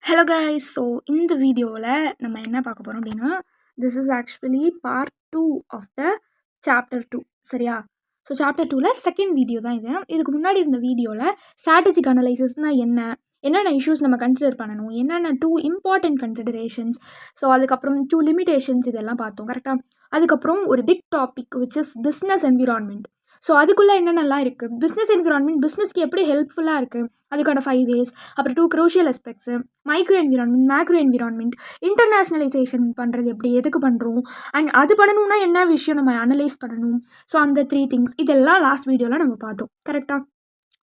Hello guys. So இந்த வீடியோவில் நம்ம என்ன பார்க்க போகிறோம் அப்படின்னா, this is actually part 2 of the chapter 2. சரியா? ஸோ சாப்டர் 2ல் செகண்ட் வீடியோ தான் இது. இதுக்கு முன்னாடி இருந்த வீடியோவில் ஸ்ட்ராட்டஜிக் அனலைசிஸ்னால் என்னென்ன இஷ்யூஸ் நம்ம கன்சிடர் பண்ணணும், என்னென்ன 2 இம்பார்ட்டன்ட் கன்சிடரேஷன்ஸ், ஸோ அதுக்கப்புறம் 2 லிமிடேஷன்ஸ் இதெல்லாம் பார்த்தோம். கரெக்டாக? அதுக்கப்புறம் ஒரு big topic which is business environment. So அதுக்குள்ளே என்னென்னலாம் இருக்குது, பிஸ்னஸ் என்விரான்மெண்ட் பிஸ்னஸ்க்கு எப்படி ஹெல்ப்ஃபுல்லாக இருக்குது, அதுக்கான 5 வேஸ், அப்புறம் 2 crucial aspects, micro environment, macro environment, internationalization பண்ணுறது எப்படி, எதுக்கு பண்ணுறோம், அண்ட் அது பண்ணணும்னா என்ன விஷயம் நம்ம அனலைஸ் பண்ணணும். ஸோ அந்த 3 திங்ஸ் இதெல்லாம் லாஸ்ட் வீடியோவில் நம்ம பார்த்தோம். கரெக்டாக?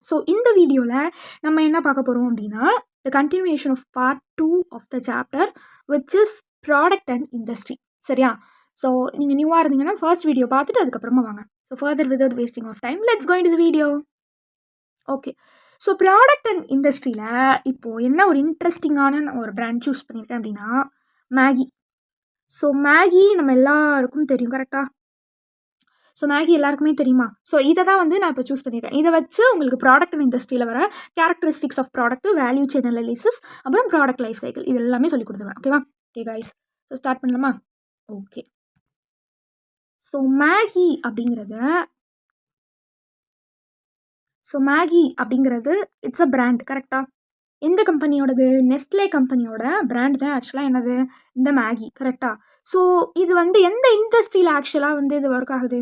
ஸோ இந்த வீடியோவில் நம்ம என்ன பார்க்க போகிறோம் அப்படின்னா, the continuation of part 2 of the chapter which is product and industry. சரியா? ஸோ நீங்கள் நியூவாக இருந்தீங்கன்னா ஃபர்ஸ்ட் வீடியோ பார்த்துட்டு அதுக்கப்புறமா வாங்க. So further without wasting of time let's go into the video. Okay. So product and இண்டஸ்ட்ரியில் இப்போது என்ன ஒரு இன்ட்ரெஸ்டிங்கான ஒரு பிராண்ட் சூஸ் பண்ணியிருக்கேன் அப்படின்னா, மேகி. ஸோ மேகி நம்ம எல்லாருக்கும் தெரியும். கரெக்டாக? ஸோ மேகி எல்லாருக்குமே தெரியுமா? ஸோ இதை தான் நான் இப்போ சூஸ் பண்ணியிருக்கேன். இதை வச்சு உங்களுக்கு ப்ராடக்ட் அண்ட் இண்டஸ்ட்ரியில் வர characteristics of product, value chain analysis, அப்புறம் ப்ராடக்ட் லைஃப் சைக்கிள் இது எல்லாமே சொல்லி கொடுத்துருவேன். ஓகேவா? Okay guys. ஸோ ஸ்டார்ட் பண்ணலாமா? ஓகே. ஸோ மேகி அப்படிங்கிறது இட்ஸ் அ பிராண்ட். கரெக்டாக? எந்த கம்பெனியோடது? நெஸ்ட்லே கம்பெனியோட பிராண்ட் தான் ஆக்சுவலாக என்னது, இந்த மேகி. கரெக்டாக? ஸோ இது எந்த இண்டஸ்ட்ரியில் ஆக்சுவலாக இது ஒர்க் ஆகுது?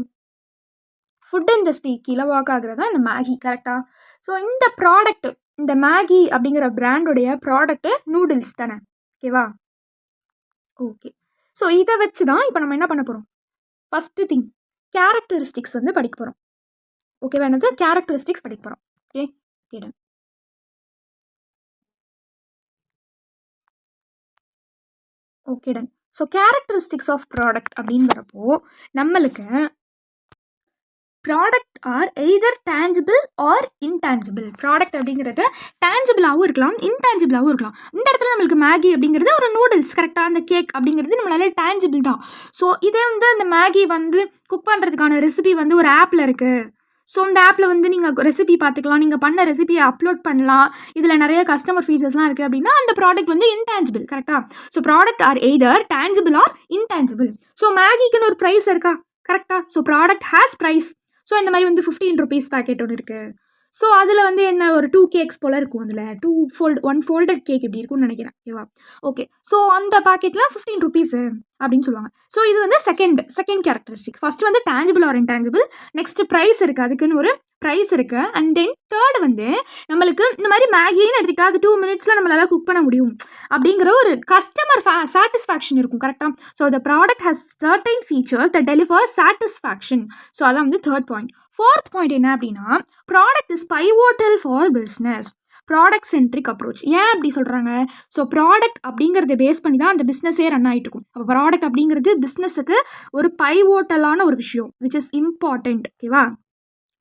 ஃபுட் இண்டஸ்ட்ரி கீழே ஒர்க் ஆகுறதா இந்த மேகி. கரெக்டாக? ஸோ இந்த ப்ராடக்ட், இந்த மேகி அப்படிங்கிற பிராண்டுடைய ப்ராடக்ட்டு நூடுல்ஸ் தானே. ஓகேவா? ஓகே. ஸோ இதை வச்சு தான் இப்போ நம்ம என்ன பண்ண போகிறோம், ஃபஸ்ட்டு திங் கேரக்டரிஸ்டிக்ஸ் படிக்க போகிறோம். ஓகேவா? என்னது கேரக்டரிஸ்டிக்ஸ் படிக்க போகிறோம். ஓகே கேடன். Okay done. So characteristics of product அப்படின்னு வரப்போ நம்மளுக்கு product are either tangible or intangible. Product அப்படிங்கிறது டேஞ்சிபிளாகவும் இருக்கலாம், இன்டேஞ்சிபிளாகவும் இருக்கலாம். இந்த இடத்துல நம்மளுக்கு மேகி அப்படிங்கிறது ஒரு நூடுல்ஸ். கரெக்டாக? அந்த கேக் அப்படிங்கிறது நம்மளால டேஞ்சிபிள் தான். ஸோ இதே அந்த மேகி குக் பண்ணுறதுக்கான ரெசிபி ஒரு ஆப்பில் இருக்குது. ஸோ இந்த ஆப்பில் நீங்கள் ரெசிபி பார்த்துக்கலாம், நீங்கள் பண்ண ரெசிபியை அப்லோட் பண்ணலாம், இதில் நிறைய கஸ்டமர் ஃபீச்சர்ஸ்லாம் இருக்குது அப்படின்னா அந்த ப்ராடக்ட் இன்டேஞ்சிபிள். கரெக்டாக? So product are either tangible or intangible. So மேகிக்குன்னு ஒரு ப்ரைஸ் இருக்கா? கரெக்டாக? So product has price. So இந்த மாதிரி 15 ருபீஸ் பேக்கெட் ஒன்று இருக்குது. ஸோ அதில் என்ன ஒரு 2 கேக்ஸ் போல் இருக்கும். அதில் 1 ஃபோல்டட் கேக் இப்படி இருக்கும்னு நினைக்கிறேன். ஓகேவா? ஓகே. ஸோ அந்த பேக்கெட்டில் 15 ருபீஸு அப்படின்னு சொல்லுவாங்க. ஸோ இது second characteristic. First tangible or intangible, next price இருக்குது, அதுக்குன்னு ஒரு ப்ரைஸ் இருக்குது. அண்ட் தென் தேர்டு நம்மளுக்கு இந்த மாதிரி மேகின்னு எடுத்துக்கிட்டா அது 2 மினிட்ஸில் நம்மளால் குக் பண்ண முடியும் அப்படிங்கிற ஒரு கஸ்டமர் சாட்டிஸ்ஃபேக்ஷன் இருக்கும். கரெக்டாக? So the product has certain features that deliver satisfaction. So அதான் தேர்ட் பாயிண்ட். ஃபோர்த் பாயிண்ட் என்ன அப்படின்னா, product is pivotal for business. Product centric approach. ஏன் அப்படி சொல்கிறாங்க? ஸோ ப்ராடக்ட் அப்படிங்கிறத பேஸ் பண்ணி தான் அந்த பிஸ்னஸே ரன் ஆகிட்டு இருக்கும். அப்போ ப்ராடக்ட் அப்படிங்கிறது பிஸ்னஸுக்கு ஒரு பைவோட்டலான ஒரு விஷயம் விச் இஸ் இம்பார்ட்டண்ட். ஓகேவா?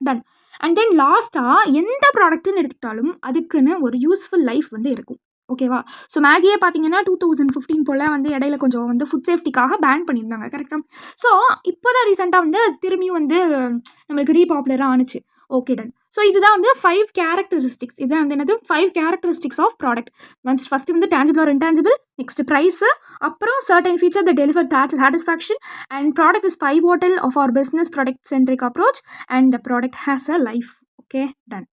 டன். அண்ட் தென் லாஸ்ட்டாக எந்த ப்ராடக்ட்டுன்னு எடுத்துக்கிட்டாலும் அதுக்குன்னு ஒரு யூஸ்ஃபுல் லைஃப் இருக்கும். ஓகேவா? ஸோ மேகியே பார்த்தீங்கன்னா 2015 போல் இடையில கொஞ்சம் ஃபுட் சேஃப்டிக்காக பேன் பண்ணியிருந்தாங்க. கரெக்டாக? ஸோ இப்போ தான் ரீசெண்டாக அது திரும்பியும் நம்மளுக்கு ரீபாப்புலராக ஆணுச்சு. Okay done. ஸோ இதுதான் 5 கேரக்டரிஸ்டிக்ஸ். இதுதான் என்னது 5 characteristics of product. First tangible or intangible, next price, அப்புறம் certain feature the deliver satisfaction, and product is pivotal of our business product centric approach, and the product has a life. Okay done.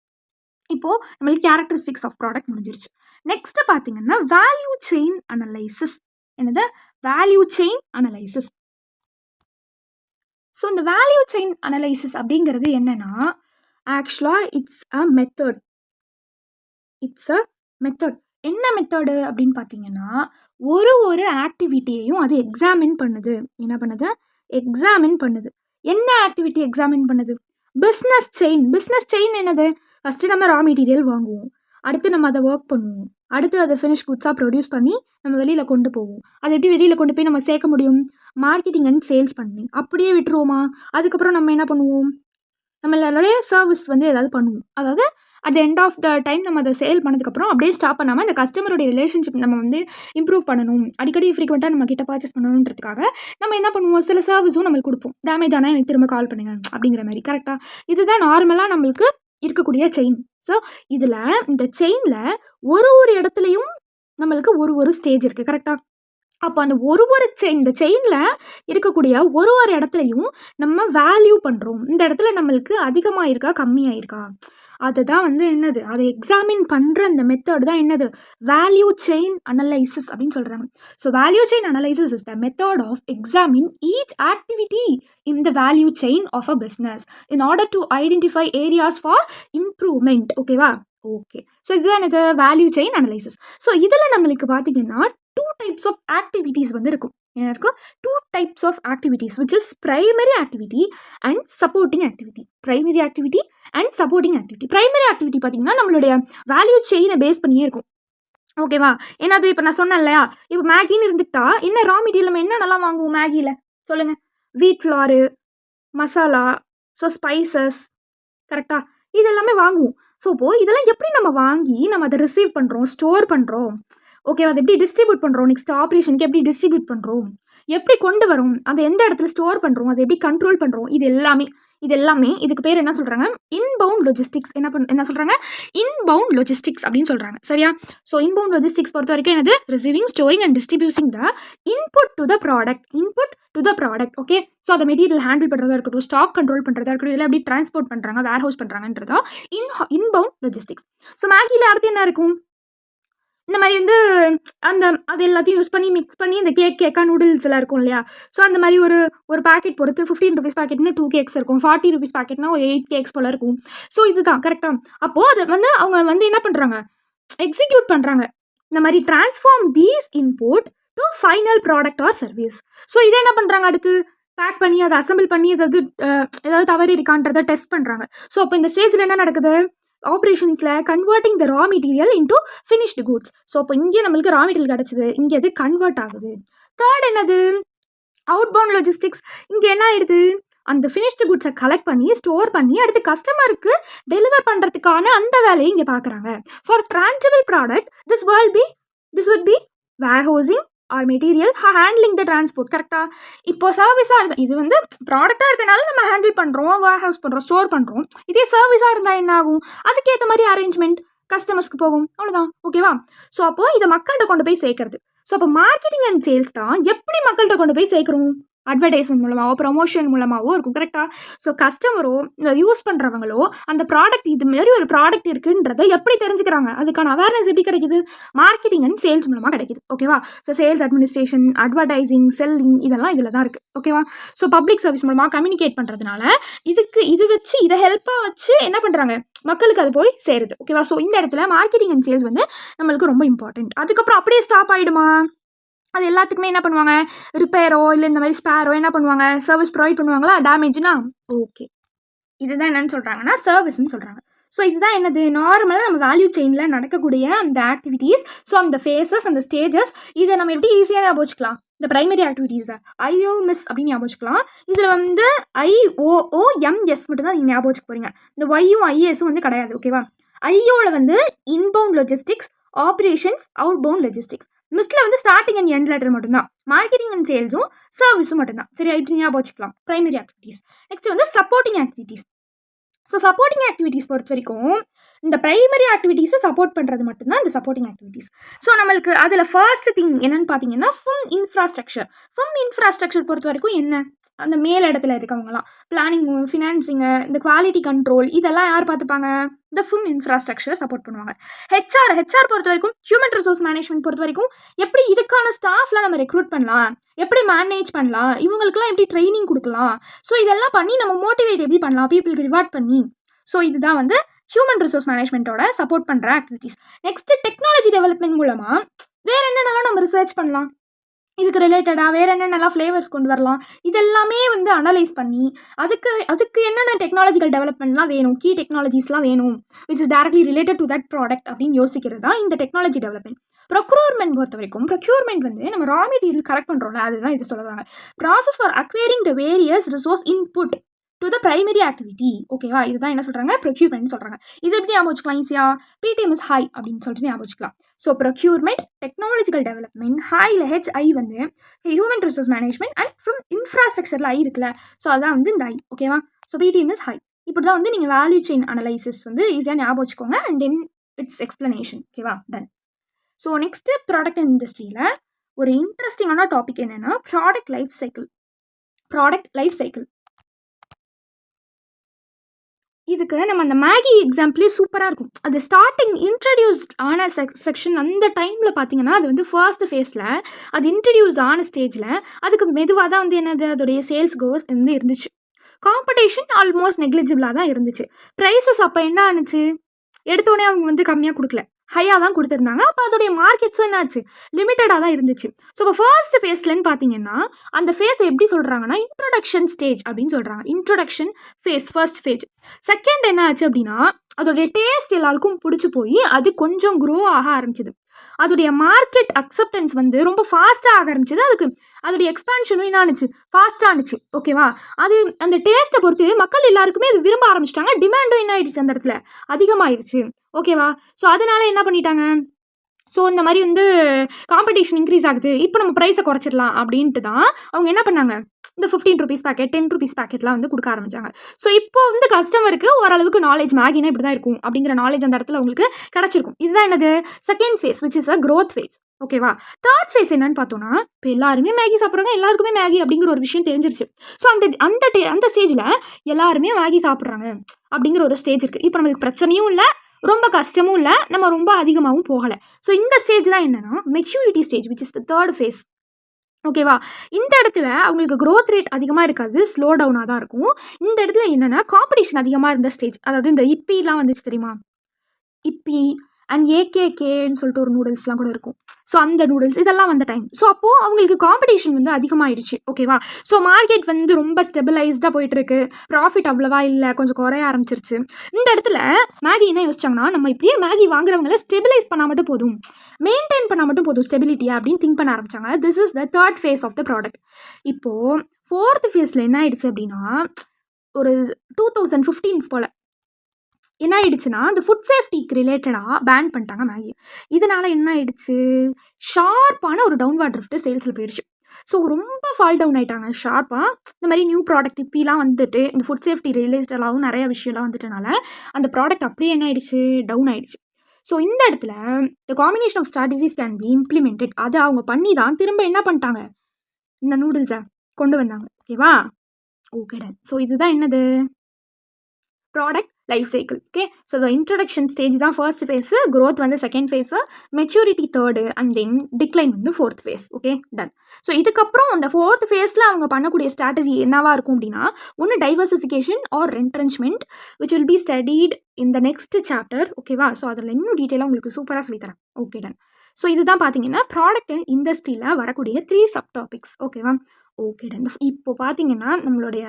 இப்போது நம்மளுக்கு characteristics of product முடிஞ்சிருச்சு. Next பார்த்தீங்கன்னா value chain analysis. என்னது? Value chain analysis. So இந்த value chain analysis அப்படிங்கிறது என்னென்னா, ஆக்சுவலாக it's a method. என்ன மெத்தடு அப்படின்னு பார்த்தீங்கன்னா, ஒரு ஆக்டிவிட்டியையும் அது எக்ஸாமின் பண்ணுது. என்ன பண்ணுது? எக்ஸாமின் பண்ணுது. என்ன ஆக்டிவிட்டி எக்ஸாமின் பண்ணுது? பிஸ்னஸ் செயின் என்னது? ஃபஸ்ட்டு நம்ம ரா மெட்டீரியல் வாங்குவோம், அடுத்து நம்ம அதை ஒர்க் பண்ணுவோம், அடுத்து அதை ஃபினிஷ் குட்ஸாக ப்ரொடியூஸ் பண்ணி நம்ம வெளியில் கொண்டு போவோம். அதை எப்படி வெளியில் கொண்டு போய் நம்ம சேர்க்க முடியும்? மார்க்கெட்டிங் அண்ட் சேல்ஸ் பண்ணி. அப்படியே விட்டுருவோமா? அதுக்கப்புறம் நம்ம என்ன பண்ணுவோம்? நம்மளுடைய சர்வீஸ் ஏதாவது பண்ணுவோம். அதாவது at the end of the time நம்ம அதை சேல் பண்ணதுக்கப்புறம் அப்படியே ஸ்டாப் பண்ணாமல் இந்த கஸ்டமருடைய ரிலேஷன்ஷிப் நம்ம இம்ப்ரூவ் பண்ணணும், அடிக்கடி ஃப்ரீக்வெண்ட்டாக நம்ம கிட்ட பர்ச்சேஸ் பண்ணணுன்றதுக்காக நம்ம என்ன பண்ணுவோம்? சில சர்வீஸும் நம்மளுக்கு கொடுப்போம். டேமேஜ் ஆனால் எனக்கு திரும்ப கால் பண்ணுங்க அப்படிங்கிற மாதிரி. கரெக்டாக? இதுதான் நார்மலாக நம்மளுக்கு இருக்கக்கூடிய செயின். ஸோ இதில் இந்த செயினில் ஒரு இடத்துலையும் நம்மளுக்கு ஒரு ஸ்டேஜ் இருக்குது கரெக்டாக. அப்போ அந்த ஒரு இந்த செயினில் இருக்கக்கூடிய ஒரு இடத்துலையும் நம்ம வேல்யூ பண்ணுறோம். இந்த இடத்துல நம்மளுக்கு அதிகமாக இருக்கா கம்மியாக இருக்கா அதுதான் வந்து என்னது, அதை எக்ஸாமின் பண்ணுற அந்த மெத்தட் தான் என்னது, வேல்யூ செயின் அனலைசிஸ் அப்படின்னு சொல்கிறாங்க. So value chain analysis is the method of examine each activity in the value chain of a business in order to identify areas for improvement. ஓகேவா? ஓகே. ஸோ இதுதான் எனக்கு value chain analysis. So இதில் நம்மளுக்கு பார்த்தீங்கன்னா 2 types of activities வந்து இருக்கும். என்ன இருக்கும்? 2 types of activities which is primary activity and supporting activity. Primary activity and supporting activity. Primary activity பார்த்தீங்கன்னா நம்மளுடைய வேல்யூ செயினை பேஸ் பண்ணியே இருக்கும். ஓகேவா? என்னது இப்போ நான் சொன்னேன் இல்லையா, இப்போ மேகின்னு இருந்துக்கிட்டா என்ன ரா மெட்டீரியல் நம்ம என்ன நல்லா வாங்குவோம் மேகியில் சொல்லுங்கள்? வீட் ஃப்ளாரு, மசாலா, ஸோ ஸ்பைசஸ், கரெக்டாக இது எல்லாமே வாங்குவோம். ஸோ இப்போது இதெல்லாம் எப்படி நம்ம வாங்கி நம்ம அதை ரிசீவ் பண்ணுறோம், ஸ்டோர் பண்ணுறோம், ஓகே, அதை எப்படி டிஸ்ட்ரிபியூட் பண்ணுறோம், நெக்ஸ்ட் ஆப்ரேஷனுக்கு எப்படி டிஸ்ட்ரிபியூட் பண்ணுறோம், எப்படி கொண்டு வரோம், அதை எந்த இடத்துல ஸ்டோர் பண்ணுறோம், அதை எப்படி கண்ட்ரோல் பண்ணுறோம், இது எல்லாமே இதுக்கு பேர் என்ன சொல்கிறாங்க, இன்பவுண்ட் லாஜிஸ்டிக்ஸ். என்ன சொல்கிறாங்க? இன்பவுண்ட் லாஜிஸ்டிக்ஸ் அப்படின்னு சொல்கிறாங்க. சரியா? ஸோ இன்பவுண்ட் லாஜிஸ்டிக்ஸ் பொறுத்த வரைக்கும் என்னது, receiving, storing and distributing the input to the product. Okay. So அதை மெட்டீரியல் ஹேண்டில் பண்ணுறதா இருக்கட்டும், ஸ்டாக் கண்ட்ரோல் பண்ணுறதா இருக்கட்டும், இதெல்லாம் எப்படி டிரான்ஸ்போர்ட் பண்ணுறாங்க, வேர் ஹவுஸ் பண்ணுறாங்கன்றதா இன்பவுண்ட் லாஜிஸ்டிக்ஸ். ஸோ மேகியில் அடுத்து என்ன இருக்கும், இந்த மாதிரி வந்து அது எல்லாத்தையும் யூஸ் பண்ணி மிக்ஸ் பண்ணி இந்த கேக்கா நூடுல்ஸ் எல்லாம் இருக்கும் இல்லையா. ஸோ அந்த மாதிரி ஒரு பேக்கெட் பொறுத்து 15 rupees பேக்கெட்னா 2 cakes இருக்கும், 40 rupees பேக்கெட்னா ஒரு 8 cakes போல இருக்கும். ஸோ இதுதான் கரெக்டாக. அப்போது அதை வந்து அவங்க வந்து என்ன பண்ணுறாங்க, எக்ஸிக்யூட் பண்ணுறாங்க. இந்த மாதிரி transform these input to final product or service. So இதை என்ன பண்ணுறாங்க, அடுத்து பேக் பண்ணி அதை அசம்பிள் பண்ணி ஏதாவது தவறு இருக்கான்றதை டெஸ்ட் பண்ணுறாங்க. ஸோ அப்போ இந்த ஸ்டேஜில் என்ன நடக்குது, ஆப்ரேஷன்ஸில் converting the raw material into finished goods. So அப்போ இங்கே நம்மளுக்கு ரா மெட்டீரியல் கிடச்சிது, இங்கே அது கன்வெர்ட் ஆகுது. தேர்ட் என்னது, அவுட்பவுண்ட் லாஜிஸ்டிக்ஸ். இங்கே என்ன ஆயிடுது, அந்த ஃபினிஷ்டு குட்ஸை கலெக்ட் பண்ணி ஸ்டோர் பண்ணி அடுத்து கஸ்டமருக்கு டெலிவர் பண்ணுறதுக்கான அந்த வேலையை இங்கே பார்க்குறாங்க. For tangible product this would be warehousing or material handling the transport. கரெக்டாக? இப்போ சர்வீஸாக இருந்தால் இது வந்து ப்ராடக்டாக இருக்கனால நம்ம ஹேண்டில் பண்ணுறோம், வேர் ஹவுஸ் பண்ணுறோம், ஸ்டோர் பண்ணுறோம். இதே சர்வீஸாக இருந்தால் என்ன ஆகும், அதுக்கேற்ற மாதிரி அரேஞ்ச்மெண்ட் கஸ்டமர்ஸ்க்கு போகும், அவ்வளோதான். ஓகேவா? ஸோ அப்போது இதை மக்கள்கிட்ட கொண்டு போய் சேர்க்கறது. ஸோ அப்போ மார்க்கெட்டிங் அண்ட் சேல்ஸ் தான் எப்படி மக்கள்கிட்ட கொண்டு போய் சேர்க்குறோம், அட்வர்டைஸ்மெண்ட் மூலமாகவோ ப்ரொமோஷன் மூலமாகவோ இருக்கும். கரெக்டாக? ஸோ கஸ்டமரோ இந்த யூஸ் பண்ணுறவங்களோ அந்த ப்ராடக்ட் இதுமாரி ஒரு ப்ராடக்ட் இருக்குன்றதை எப்படி தெரிஞ்சுக்கிறாங்க, அதுக்கான அவேர்னஸ் எப்படி கிடைக்குது, மார்க்கெட்டிங் அண்ட் சேல்ஸ் மூலமாக கிடைக்குது. ஓகேவா? So sales administration, advertising, selling இதெல்லாம் இதில் தான் இருக்குது. ஓகேவா? ஸோ பப்ளிக் சர்வீஸ் மூலமாக கம்யூனிகேட் பண்ணுறதுனால இதை ஹெல்ப்பாக வச்சு என்ன பண்ணுறாங்க, மக்களுக்கு அது போய் சேருது. ஓகேவா? ஸோ இந்த இடத்துல மார்க்கெட்டிங் அண்ட் சேல்ஸ் வந்து நம்மளுக்கு ரொம்ப இம்பார்ட்டன்ட். அதுக்கப்புறம் அப்படியே ஸ்டாப் ஆகிடுமா, அது எல்லாத்துக்குமே என்ன பண்ணுவாங்க, ரிப்பேரோ இல்லை இந்த மாதிரி ஸ்பேரோ என்ன பண்ணுவாங்க, சர்வீஸ் ப்ரொவைட் பண்ணுவாங்களா, டேமேஜ்னா ஓகே. இதுதான் என்னென்னு சொல்கிறாங்கன்னா சர்வீஸ்ன்னு சொல்கிறாங்க. ஸோ இதுதான் என்னது, நார்மலாக நம்ம வேல்யூ செயினில் நடக்கக்கூடிய அந்த ஆக்டிவிட்டீஸ். ஸோ அந்த ஃபேஸஸ், அந்த ஸ்டேஜஸ், இதை நம்ம எப்படி ஈஸியாக ஞாபகம் வச்சுக்கலாம், இந்த ப்ரைமரி ஆக்டிவிட்டீஸை IOMS அப்படின்னு ஞாபகம் வச்சுக்கலாம். இதில் வந்து IOOMS மட்டும் தான் நீங்கள் ஞாபகம் வச்சுக்க போகிறீங்க, இந்த YUம் ISும் வந்து கிடையாது. ஓகேவா? ஐயோவில் வந்து inbound logistics, operations, outbound logistics. மிஸ்ல வந்து ஸ்டார்டிங் அண்ட் எண்ட் லெட்டர் மட்டும்தான், மார்க்கெட்டிங் அண்ட் சேல்ஸும் சர்வீஸும் மட்டும்தான். சரியா? இப்படி ஞாபகம் வச்சுக்கலாம் ப்ரைமரி ஆக்டிவிட்டீஸ். நெக்ஸ்ட் வந்து supporting activities. So supporting activities பொறுத்த வரைக்கும் இந்த ப்ரைமரி ஆக்டிவிட்டீஸை சப்போர்ட் பண்ணுறது மட்டும்தான் இந்த சப்போர்ட்டிங் ஆக்டிவிட்டீஸ். ஸோ நம்மளுக்கு அதில் ஃபர்ஸ்ட் திங் என்னென்னு பார்த்தீங்கன்னா ஃபும் இன்ஃப்ராஸ்ட்ரக்சர் பொறுத்த வரைக்கும் என்ன, அந்த மேல் இடத்துல இருக்கவங்கலாம் பிளானிங்கு, ஃபினான்சிங்கு, இந்த குவாலிட்டி கண்ட்ரோல் இதெல்லாம் யார் பார்த்துப்பாங்க, இந்த ஃபும் இன்ஃப்ராஸ்ட்ரக்சர் சப்போர்ட் பண்ணுவாங்க. ஹெச்ஆர் பொறுத்த வரைக்கும் ஹியூமன் ரிசோர்ஸ் மேனேஜ்மெண்ட் பொறுத்த வரைக்கும் எப்படி இதுக்கான ஸ்டாஃப்லாம் நம்ம ரெக்ரூட் பண்ணலாம், எப்படி மேனேஜ் பண்ணலாம், இவங்களுக்குலாம் எப்படி ட்ரைனிங் கொடுக்கலாம், ஸோ இதெல்லாம் பண்ணி நம்ம மோட்டிவேட் எப்படி பண்ணலாம், பீப்புளுக்கு ரிவார்ட் பண்ணி. ஸோ இதுதான் வந்து ஹியூமன் ரிசோர்ஸ் மேனேஜ்மெண்ட்டோட சப்போர்ட் பண்ணுற ஆக்டிவிட்டீஸ். நெக்ஸ்ட் டெக்னாலஜி டெவலப்மெண்ட் மூலமாக வேறு என்னென்னலாம் நம்ம ரிசர்ச் பண்ணலாம், இதுக்கு ரிலேட்டடாக வேறு என்னென்னலாம் ஃப்ளேவர்ஸ் கொண்டு வரலாம், இதெல்லாமே வந்து அனலைஸ் பண்ணி அதுக்கு என்னென்ன டெக்னாலஜிக்கல் டெவலப்மெண்ட்லாம் வேணும், கீ டெக்னாலஜிஸ்லாம் வேணும் which is directly related to that product அப்படின்னு யோசிக்கிறது தான் இந்த டெக்னாலஜி டெவலப்மெண்ட். ப்ரொக்யூர்மெண்ட் பொறுத்த வரைக்கும் ப்ரொக்யூர்மெண்ட் வந்து நம்ம ரா மெட்டீரியல் கலெக்ட் பண்ணுறோம்ல, அதுதான் இது சொல்லுவாங்க. Process for acquiring the various resource input to the primary activity. ஓகேவா? இதுதான் என்ன சொல்கிறாங்க, ப்ரொக்யூர்மெண்ட் சொல்கிறாங்க. இது எப்படி ஞாபகம் வச்சுக்கலாம் ஈஸியாக, PTM இஸ் ஹை அப்படின்னு சொல்லிட்டு ஞாபகம் வச்சுக்கலாம். ஸோ ப்ரொக்யூர்மெண்ட், டெக்னாலஜிக்கல் டெவலப்மெண்ட், ஹையில் HI வந்து human resource management and from இன்ஃப்ராஸ்ட்ரக்சரில் ஐ இருக்குல்ல, ஸோ அதான் வந்து இந்த ஐ. ஓகேவா? So PTM is high. இப்படி தான் வந்து நீங்கள் வேல்யூ செயின் அனலைசிஸ் வந்து ஈஸியாக ஞாபகம் வச்சுக்கோங்க. And then it's explanation. ஓகேவா? தென் ஸோ நெக்ஸ்ட்டு ப்ராடக்ட் இண்டஸ்ட்ரியில் ஒரு இன்ட்ரெஸ்டிங்கான டாபிக் என்னென்னா ப்ராடக்ட் லைஃப் சைக்கிள். இதுக்கு நம்ம அந்த மேகி எக்ஸாம்பிளே சூப்பராக இருக்கும். அது ஸ்டார்டிங் இன்ட்ரடியூஸ்ட் ஆன செக்ஷன் அந்த டைமில் பார்த்தீங்கன்னா அது வந்து ஃபர்ஸ்ட் ஃபேஸில் அது இன்ட்ரடியூஸ் ஆன ஸ்டேஜில் அதுக்கு மெதுவாக தான் வந்து என்னது அதோடைய சேல்ஸ் கோஸ் வந்து இருந்துச்சு. காம்படிஷன் ஆல்மோஸ்ட் நெக்லிஜிபிளாக தான் இருந்துச்சு. ப்ரைஸஸ் அப்போ என்ன ஆனிச்சு, எடுத்தோடனே அவங்க வந்து கம்மியாக கொடுக்கல, ஹையாக தான் கொடுத்துருந்தாங்க. அப்போ அதோடைய மார்க்கெட்ஸும் என்னாச்சு, லிமிட்டடாக தான் இருந்துச்சு. ஸோ இப்போ ஃபர்ஸ்ட் ஃபேஸ்லன்னு பார்த்தீங்கன்னா அந்த ஃபேஸ் எப்படி சொல்கிறாங்கன்னா இன்ட்ரொடக்ஷன் ஸ்டேஜ் அப்படின்னு சொல்கிறாங்க. Introduction phase first phase. Second என்ன ஆச்சு அப்படின்னா அதோடைய டேஸ்ட் எல்லாருக்கும் பிடிச்சி போய் அது கொஞ்சம் க்ரோ ஆக ஆரம்பிச்சிது. அதோடைய மார்க்கெட் அக்செப்டன்ஸ் வந்து ரொம்ப ஃபாஸ்ட்டாக ஆக ஆரம்பிச்சிது. அதுக்கு அதோடைய எக்ஸ்பான்ஷனும் என்ன ஆனிச்சு, ஃபாஸ்ட்டாக ஆனிச்சு. ஓகேவா, அது அந்த டேஸ்ட்டை பொறுத்து மக்கள் எல்லாருக்குமே அது விரும்ப ஆரம்பிச்சிட்டாங்க. டிமாண்டும் என்ன ஆயிடுச்சு, அந்த இடத்துல அதிகமாகிடுச்சு. ஓகேவா, ஸோ அதனால என்ன பண்ணிட்டாங்க, ஸோ இந்த மாதிரி வந்து காம்படிஷன் இன்க்ரீஸ் ஆகுது, இப்போ நம்ம ப்ரைஸை குறைச்சிடலாம் அப்படின்ட்டு தான் அவங்க என்ன பண்ணாங்க, இந்த 15 rupees பேக்கெட் 10 rupees பேக்கெட்லாம் வந்து கொடுக்க ஆரம்பிச்சாங்க. ஸோ இப்போ வந்து கஸ்டமருக்கு ஓரளவுக்கு நாலேஜ் மேகினா இப்படி தான் இருக்கும் அப்படிங்கிற நாலேஜ் அந்த இடத்துல உங்களுக்கு கிடச்சிருக்கும். இதுதான் என்னது second phase which is a growth face. ஓகேவா, தேர்ட் ஃபேஸ் என்னன்னு பார்த்தோன்னா இப்போ எல்லாருமே மேகி சாப்பிட்றாங்க, எல்லாருக்குமே மேகி அப்படிங்கிற ஒரு விஷயம் தெரிஞ்சிருச்சு. ஸோ அந்த ஸ்டேஜில் எல்லாருமே மேகி சாப்பிட்றாங்க அப்படிங்கிற ஒரு ஸ்டேஜ் இருக்குது. இப்போ நம்மளுக்கு பிரச்சனையும் இல்லை, ரொம்ப கஷ்டமும் இல்லை, நம்ம ரொம்ப அதிகமாகவும் போகலை. ஸோ இந்த ஸ்டேஜ் தான் என்னன்னா maturity stage which is the third face. ஓகேவா, இந்த இடத்துல அவங்களுக்கு க்ரோத் ரேட் அதிகமாக இருக்காது, ஸ்லோ டவுனாக தான் இருக்கும். இந்த இடத்துல என்னென்னா காம்படிஷன் அதிகமாக இருந்த ஸ்டேஜ். அதாவது இந்த இப்பிலாம் வந்துச்சு தெரியுமா, இப்பி அண்ட் ஏகேகேன்னு சொல்லிட்டு ஒரு நூடுல்ஸ்லாம் கூட இருக்கும். ஸோ அந்த நூடுல்ஸ் இதெல்லாம் வந்த டைம். ஸோ அப்போது அவங்களுக்கு காம்படிஷன் வந்து அதிகமாகிடுச்சு. ஓகேவா, ஸோ மார்க்கெட் வந்து ரொம்ப ஸ்டெபிளைஸ்டாக போயிட்டுருக்கு, ப்ராஃபிட் அவ்வளோவா இல்லை, கொஞ்சம் குறைய ஆரம்பிச்சிருச்சு. இந்த இடத்துல மேகி என்ன யோசிச்சாங்கன்னா நம்ம இப்படியே மேகி வாங்குறவங்கள ஸ்டெபிலைஸ் பண்ணால் மட்டும் போதும், மெயின்டைன் பண்ணால் மட்டும் போதும் ஸ்டெபிலிட்டியா அப்படின்னு திங்க் பண்ண ஆரம்பிச்சாங்க. This is the third phase of the product. இப்போது ஃபோர்த் ஃபேஸில் என்ன ஆயிடுச்சு அப்படின்னா ஒரு 2015 போல் என்ன ஆயிடுச்சுன்னா இந்த ஃபுட் சேஃப்டிக்கு ரிலேட்டடாக பேன் பண்ணிட்டாங்க மேகி. இதனால் என்ன ஆயிடுச்சு, ஷார்ப்பான ஒரு டவுன்வார்ட் ட்ரிஃப்ட் சேல்ஸில் போயிடுச்சு. ஸோ ரொம்ப ஃபால் டவுன் ஆகிட்டாங்க ஷார்ப்பாக. இந்த மாதிரி நியூ ப்ராடக்ட் இப்படிலாம் வந்துட்டு இந்த ஃபுட் சேஃப்டி ரிலேட்டடாகவும் நிறைய விஷயம்லாம் வந்துட்டனால அந்த ப்ராடக்ட் அப்படியே என்ன ஆயிடுச்சு, டவுன் ஆயிடுச்சு. ஸோ இந்த இடத்துல the combination of strategies can be implemented. அதை அவங்க பண்ணி தான் திரும்ப என்ன பண்ணிட்டாங்க, இந்த நூடுல்ஸை கொண்டு வந்தாங்க. ஓகேவா, ஓகே டன். ஸோ இதுதான் என்னது product life cycle. Okay, so the introduction stage தான் ஃபர்ஸ்ட் ஃபேஸு, க்ரோத் வந்து second phase, maturity third, and then decline வந்து fourth phase. Okay done. So இதுக்கப்புறம் அந்த ஃபோர்த் ஃபேஸில் அவங்க பண்ணக்கூடிய ஸ்ட்ராட்டஜி என்னவாக இருக்கும் அப்படின்னா ஒன்று diversification or retrenchment which will be studied in the next chapter. ஓகேவா, ஸோ அதில் இன்னும் டீட்டெயிலாக உங்களுக்கு சூப்பராக சொல்லித்தரேன். Okay done. ஸோ இதுதான் பார்த்தீங்கன்னா ப்ராடக்ட் இண்டஸ்ட்ரியில் வரக்கூடிய 3 சப் டாபிக்ஸ். ஓகேவா, ஓகே டன். இப்போ பார்த்தீங்கன்னா நம்மளுடைய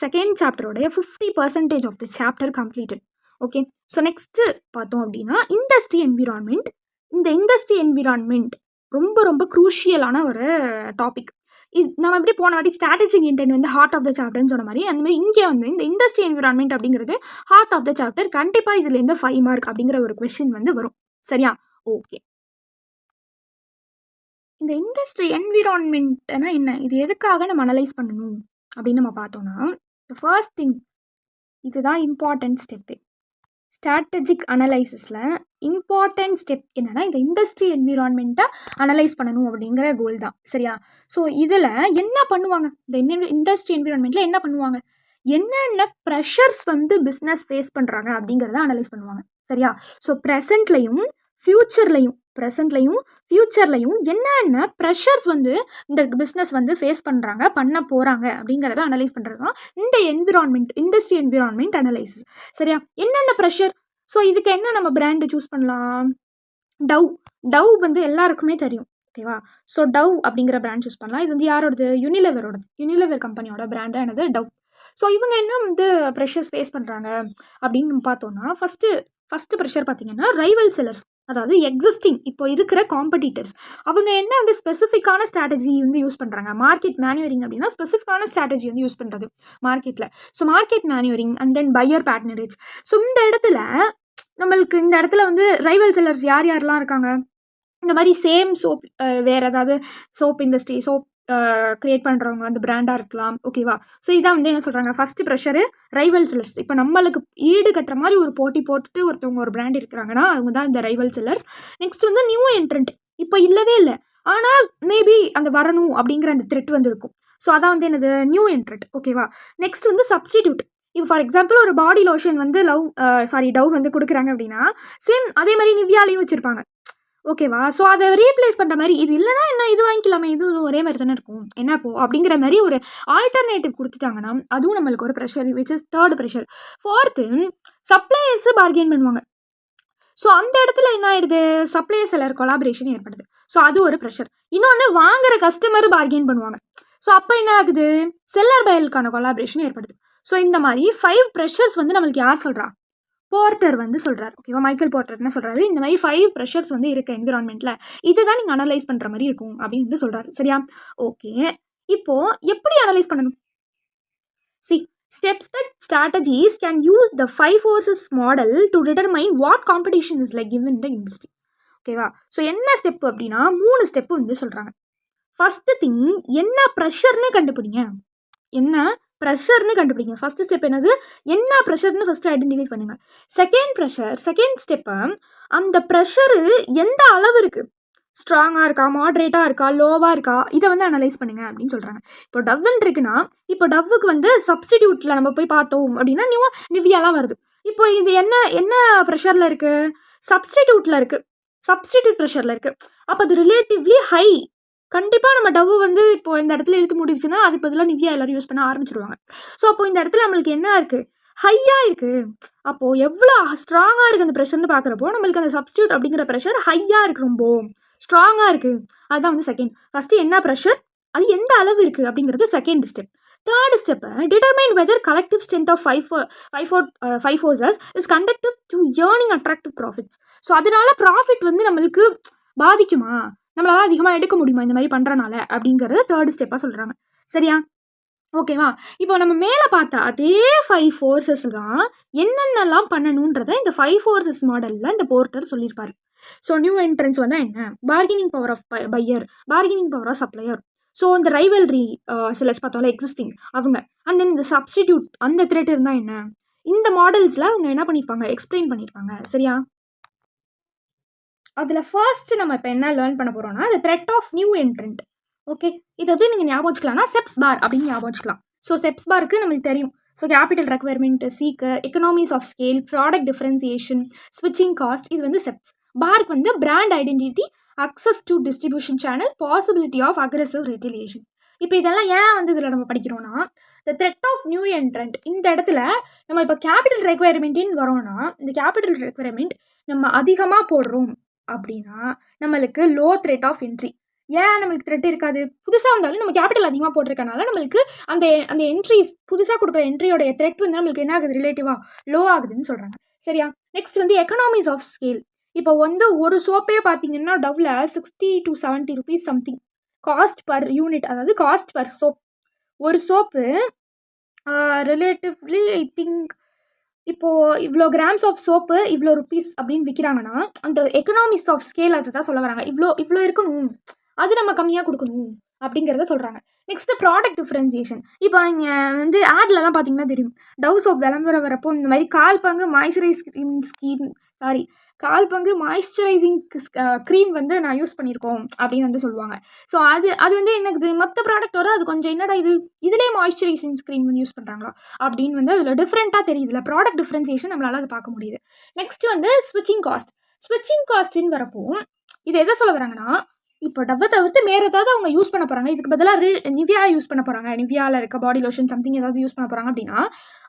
செகண்ட் சாப்டரோடைய 50% of the chapter completed. Okay, so next பார்த்தோம் அப்படின்னா இண்டஸ்ட்ரி என்விரான்மெண்ட். இந்த இண்டஸ்ட்ரி என்விரான்மெண்ட் ரொம்ப ரொம்ப க்ரூஷியலான ஒரு டாபிக். இது நம்ம எப்படி போன வாட்டி ஸ்ட்ராட்டஜிக் இன்டென்ட் வந்து ஹார்ட் ஆஃப் த சாப்டர்னு சொன்ன மாதிரி அந்த மாதிரி இங்கே வந்து இந்த இண்டஸ்ட்ரி என்விரான்மெண்ட் அப்படிங்கிறது ஹார்ட் ஆஃப் த சாப்டர். கண்டிப்பாக இதுலேருந்து 5 மார்க் அப்படிங்கிற ஒரு கொஸ்டின் வந்து வரும். சரியா, ஓகே. இந்த இண்டஸ்ட்ரி என்விரான்மெண்ட்னா என்ன, இது எதுக்காக நம்ம அனலைஸ் பண்ணணும் அப்படின்னு நம்ம பார்த்தோன்னா ஃபர்ஸ்ட் திங் இதுதான் இம்பார்ட்டன்ட் ஸ்டெப்பு. ஸ்ட்ராட்டஜிக் அனலைசிஸில் இம்பார்ட்டன்ட் ஸ்டெப் என்னென்னா இந்த இண்டஸ்ட்ரி என்விரான்மெண்ட்டை அனலைஸ் பண்ணணும் அப்படிங்கிற கோல் தான். சரியா, ஸோ இதில் என்ன பண்ணுவாங்க, இந்த இண்டஸ்ட்ரி என்விரான்மெண்ட்டில் என்ன பண்ணுவாங்க, என்னென்ன ப்ரெஷர்ஸ் வந்து பிஸ்னஸ் ஃபேஸ் பண்ணுறாங்க அப்படிங்கிறத அனலைஸ் பண்ணுவாங்க. சரியா, ஸோ ப்ரெசண்ட்லையும் ஃப்யூச்சர்லையும் என்னென்ன ப்ரெஷர்ஸ் வந்து இந்த பிஸ்னஸ் வந்து ஃபேஸ் பண்ணுறாங்க பண்ண போகிறாங்க அப்படிங்கிறத அனலைஸ் பண்ணுறது தான் இந்த இண்டஸ்ட்ரி என்விரான்மெண்ட் அனலைசிஸ். சரியா, என்னென்ன ப்ரெஷர், ஸோ இதுக்கு என்ன நம்ம பிராண்டு சூஸ் பண்ணலாம், டவ் வந்து எல்லாருக்குமே தெரியும். ஓகேவா, ஸோ டவ் அப்படிங்கிற பிராண்ட் சூஸ் பண்ணலாம். இது வந்து யாரோடது, யூனிலெவர் கம்பெனியோட பிராண்டு என்னது டவ். ஸோ இவங்க என்ன வந்து ப்ரெஷர்ஸ் ஃபேஸ் பண்ணுறாங்க அப்படின்னு பார்த்தோன்னா ஃபஸ்ட்டு ப்ரெஷர் பார்த்தீங்கன்னா ரைவல் செல்லர்ஸ், அதாவது எக்ஸிஸ்டிங் இப்போ இருக்கிற காம்படிட்டர்ஸ். அவங்க என்ன வந்து ஸ்பெசிஃபிக்கான ஸ்ட்ராட்டஜி வந்து யூஸ் பண்ணுறாங்க, மார்க்கெட் மேனுவரிங் அப்படின்னா ஸ்பெசிஃபிக்கான ஸ்ட்ராட்டஜி வந்து யூஸ் பண்ணுறது மார்க்கெட்டில். So market manoeuvring and then buyer partnerage. ஸோ இந்த இடத்துல வந்து ரைவல் செல்லர்ஸ் யாரெல்லாம் இருக்காங்க, இந்த மாதிரி சேம் சோப் வேறு ஏதாவது சோப் இண்டஸ்ட்ரி கிரியேட் பண்ணுறவங்க அந்த பிராண்டாக இருக்கலாம். ஓகேவா? ஸோ இதான் வந்து என்ன சொல்கிறாங்க, ஃபஸ்ட்டு ப்ரெஷரு ரைவல் செல்லர்ஸ். இப்போ நம்மளுக்கு ஈடு கட்டுற மாதிரி ஒரு போட்டி போட்டுட்டு ஒருத்தவங்க ஒரு பிராண்ட் இருக்கிறாங்கன்னா அவங்க தான் இந்த ரைவல் செல்லர்ஸ். நெக்ஸ்ட் வந்து நியூ என்ட்ரண்ட். இப்போ இல்லவே இல்லை, ஆனால் மேபி அந்த வரணும் அப்படிங்கிற அந்த த்ரெட் வந்து இருக்கும். ஸோ அதான் வந்து என்னது, நியூ என்ட்ரண்ட். ஓகேவா? நெக்ஸ்ட் வந்து சப்ஸ்டிடியூட். இப்போ ஃபார் எக்ஸாம்பிள் ஒரு பாடி லோஷன் வந்து டவ் வந்து கொடுக்குறாங்க அப்படின்னா சேம் அதே மாதிரி நிவ்யாலையும் வச்சுருப்பாங்க. ஓகேவா? ஸோ அதை ரீப்ளேஸ் பண்ணுற மாதிரி, இது இல்லைனா என்ன, இது வாங்கிக்கலாமே, இது ஒரே மாதிரி தானே இருக்கும், என்ன போ அப்படிங்கிற மாதிரி ஒரு ஆல்டர்னேட்டிவ் கொடுத்துட்டாங்கன்னா அதுவும் நம்மளுக்கு ஒரு pressure, which is third pressure. Fourth, suppliers bargain பண்ணுவாங்க. ஸோ அந்த இடத்துல என்ன ஆயிடுது, சப்ளையர் செல்லர் கொலாபரேஷன் ஏற்படுது. ஸோ அது ஒரு ப்ரெஷர். இன்னொன்று, வாங்குற கஸ்டமர் பார்கெயின் பண்ணுவாங்க. ஸோ அப்போ என்ன ஆகுது, செல்லர் பயலுக்கான கொலாபரேஷன் ஏற்படுது. ஸோ இந்த மாதிரி 5 ப்ரெஷர்ஸ் வந்து நம்மளுக்கு யார் சொல்கிறா, போர்ட்டர் வந்து சொல்கிறார். ஓகேவா? மைக்கேல் போர்ட்டர் என்ன சொல்கிறாரு, இந்த மாதிரி 5 ப்ரெஷர்ஸ் வந்து இருக்குது என்விரான்மெண்ட்டில், இதுதான் நீங்கள் அனலைஸ் பண்ணுற மாதிரி இருக்கும் அப்படின்னு வந்து சொல்கிறாரு. சரியா? ஓகே, இப்போது எப்படி அனலைஸ் பண்ணணும்? C, steps that strategies can use the 5 forces model to determine what competition is like given the industry. ஓகேவா? ஸோ என்ன ஸ்டெப் அப்படின்னா 3 ஸ்டெப்பு வந்து சொல்கிறாங்க. ஃபஸ்ட்டு திங், என்ன ப்ரெஷர்னு கண்டுபிடிங்க. என்ன ப்ரெஷர்னு கண்டுபிடிங்க. ஃபஸ்ட்டு ஸ்டெப் என்னது, என்ன ப்ரெஷர்னு ஃபஸ்ட்டு ஐடென்டிஃபை பண்ணுங்கள். செகண்ட் ஸ்டெப்பு, அந்த ப்ரெஷரு எந்த அளவு இருக்குது, ஸ்ட்ராங்காக இருக்கா, மாட்ரேட்டாக இருக்கா, லோவாக இருக்கா, இதை வந்து அனலைஸ் பண்ணுங்கள் அப்படின்னு சொல்கிறாங்க. இப்போ டவ்வுன்னு இருக்குன்னா, இப்போ டவ்வுக்கு வந்து சப்ஸ்டிடியூட்டில் நம்ம போய் பார்த்தோம் அப்படின்னா நிவ்யாலாம் வருது. இப்போ இது என்ன ப்ரெஷரில் இருக்குது, சப்ஸ்டிடியூட்டில் இருக்குது, சப்ஸ்டிடியூட் ப்ரெஷரில் இருக்குது. அப்போ அது ரிலேட்டிவ்லி ஹை. கண்டிப்பாக நம்ம டவ்வு வந்து இப்போ இந்த இடத்துல இழுத்து முடிச்சுன்னா அதுக்கு பதிலாக நிவ்யா எல்லோரும் யூஸ் பண்ண ஆரம்பிச்சிடுவாங்க. ஸோ அப்போ இந்த இடத்துல நம்மளுக்கு என்ன இருக்குது, ஹையாக இருக்குது. அப்போது எவ்வளோ ஸ்ட்ராங்காக இருக்குது அந்த ப்ரெஷர்னு பார்க்குறப்போ நம்மளுக்கு அந்த சப்ஸ்டிடியூட் அப்படிங்கிற ப்ரெஷர் ஹையாக இருக்குது, ரொம்ப ஸ்ட்ராங்காக இருக்குது. அதுதான் வந்து செகண்ட். ஃபஸ்ட்டு என்ன ப்ரெஷர், அது எந்த அளவு இருக்குது அப்படிங்கிறது second step. Third step, determine whether collective strength of five forces is conductive to earning attractive profits. So அதனால ப்ராஃபிட் வந்து நம்மளுக்கு பாதிக்குமா, நம்மளால் அதிகமாக எடுக்க முடியுமா இந்த மாதிரி பண்ணுறனால அப்படிங்கிறது தேர்ட் ஸ்டெப்பாக சொல்கிறாங்க. சரியா? ஓகேவா? இப்போ நம்ம மேலே பார்த்தா அதே 5 ஃபோர்ஸஸ் தான் என்னென்னலாம் பண்ணணுன்றதை இந்த 5 ஃபோர்ஸஸ் மாடலில் இந்த போர்ட்டர் சொல்லியிருப்பார். ஸோ நியூ என்ட்ரன்ஸ் வந்து என்ன, bargaining power of buyer, bargaining power of supplier. So இந்த ரைவல்ரி சிலர்ஸ் பார்த்தோம்ல, எக்ஸிஸ்டிங் அவங்க, அண்ட் தென் இந்த சப்ஸ்டிடியூட் அந்த த்ரெட் இருந்தால் என்ன, இந்த மாடல்ஸில் அவங்க என்ன பண்ணியிருப்பாங்க, எக்ஸ்பிளைன் பண்ணியிருப்பாங்க. சரியா? அதில் ஃபர்ஸ்ட் நம்ம இப்போ என்ன லேர்ன் பண்ண போகிறோம்னா the threat of new entrant. Okay, இது எப்படி நீங்கள் ஞாபகம் வச்சுக்கலாம்னா செப்ஸ் பார் அப்படின்னு ஞாபகம் வச்சுக்கலாம். ஸோ செப்ஸ் பாருக்கு நம்மளுக்கு தெரியும். ஸோ கேபிட்டல் ரெக்வயர்மெண்ட், சீக்கு, economies of scale, product differentiation, ஸ்விட்சிங் காஸ்ட், இது வந்து செப்ஸ். பார்க்கு வந்து brand identity, access to distribution channel, possibility of aggressive retaliation. இப்போ இதெல்லாம் ஏன் வந்து இதில் நம்ம படிக்கிறோம்னா the threat of new entrant. இந்த இடத்துல நம்ம இப்போ கேபிட்டல் ரெக்வயர்மெண்ட்டின்னு வரோம்னா இந்த கேபிட்டல் ரெக்வயர்மெண்ட் நம்ம அதிகமாக போடுறோம் அப்படின்னா நம்மளுக்கு லோ த்ரெட் ஆஃப் என்ட்ரி. ஏன் நம்மளுக்கு த்ரெட் இருக்காது, புதுசாக வந்தாலும் நம்ம கேபிட்டல் அதிகமாக போட்டிருக்கனால நம்மளுக்கு அந்த என்ட்ரிஸ், புதுசாக கொடுக்குற என்ட்ரியோடைய த்ரெட் வந்து நம்மளுக்கு என்ன ஆகுது, ரிலேட்டிவாக லோ ஆகுதுன்னு சொல்கிறாங்க. சரியா? நெக்ஸ்ட் வந்து எக்கனாமிஸ் ஆஃப் ஸ்கேல். இப்போ வந்து ஒரு சோப்பே பார்த்தீங்கன்னா டவ்வில் 60 to 70 rupees something cost per unit, அதாவது காஸ்ட் பர் சோப். ஒரு சோப்பு ரிலேட்டிவ்லி ஐ திங்க் இப்போது இவ்வளோ கிராம்ஸ் ஆஃப் சோப்பு இவ்வளோ ருப்பீஸ் அப்படின்னு விற்கிறாங்கன்னா அந்த எக்கனாமிக்ஸ் ஆஃப் ஸ்கேல் அதை தான் சொல்ல வராங்க. இவ்வளோ இருக்கணும், அது நம்ம கம்மியாக கொடுக்கணும் அப்படிங்கிறத சொல்கிறாங்க. Next product differentiation. இப்போ இங்கே வந்து ஆட்லலாம் பார்த்தீங்கன்னா தெரியும், டவ் சோப் விளம்பரம் வரப்போ இந்த மாதிரி கால் பங்கு மாய்ஸ்சரைசிங் க்ரீம் வந்து நான் யூஸ் பண்ணியிருக்கோம் அப்படின்னு வந்து சொல்லுவாங்க. ஸோ அது வந்து என்னது, மற்ற ப்ராடக்டோட அது கொஞ்சம் என்னடா இதுலேயே மாய்ஸ்சரைசிங் க்ரீம் வந்து யூஸ் பண்ணுறாங்களா அப்படின்னு வந்து அதில் டிஃப்ரெண்ட்டாக தெரியுதுல, ப்ராடக்ட் டிஃப்ரென்சியேஷன் நம்மளால் அதை பார்க்க முடியுது. நெக்ஸ்ட் வந்து ஸ்விட்சிங் காஸ்ட்னு வரப்போ இது எதை சொல்ல வராங்கன்னா, இப்போ டவ்வை தவிர்த்து வேறு ஏதாவது அவங்க யூஸ் பண்ண போகிறாங்க, இதுக்கு பதிலாக நிவ்யா யூஸ் பண்ண போகிறாங்க, நிவ்யாவில் இருக்க பாடி லோஷன் சம்திங் ஏதாவது யூஸ் பண்ண போகிறாங்க அப்படின்னா,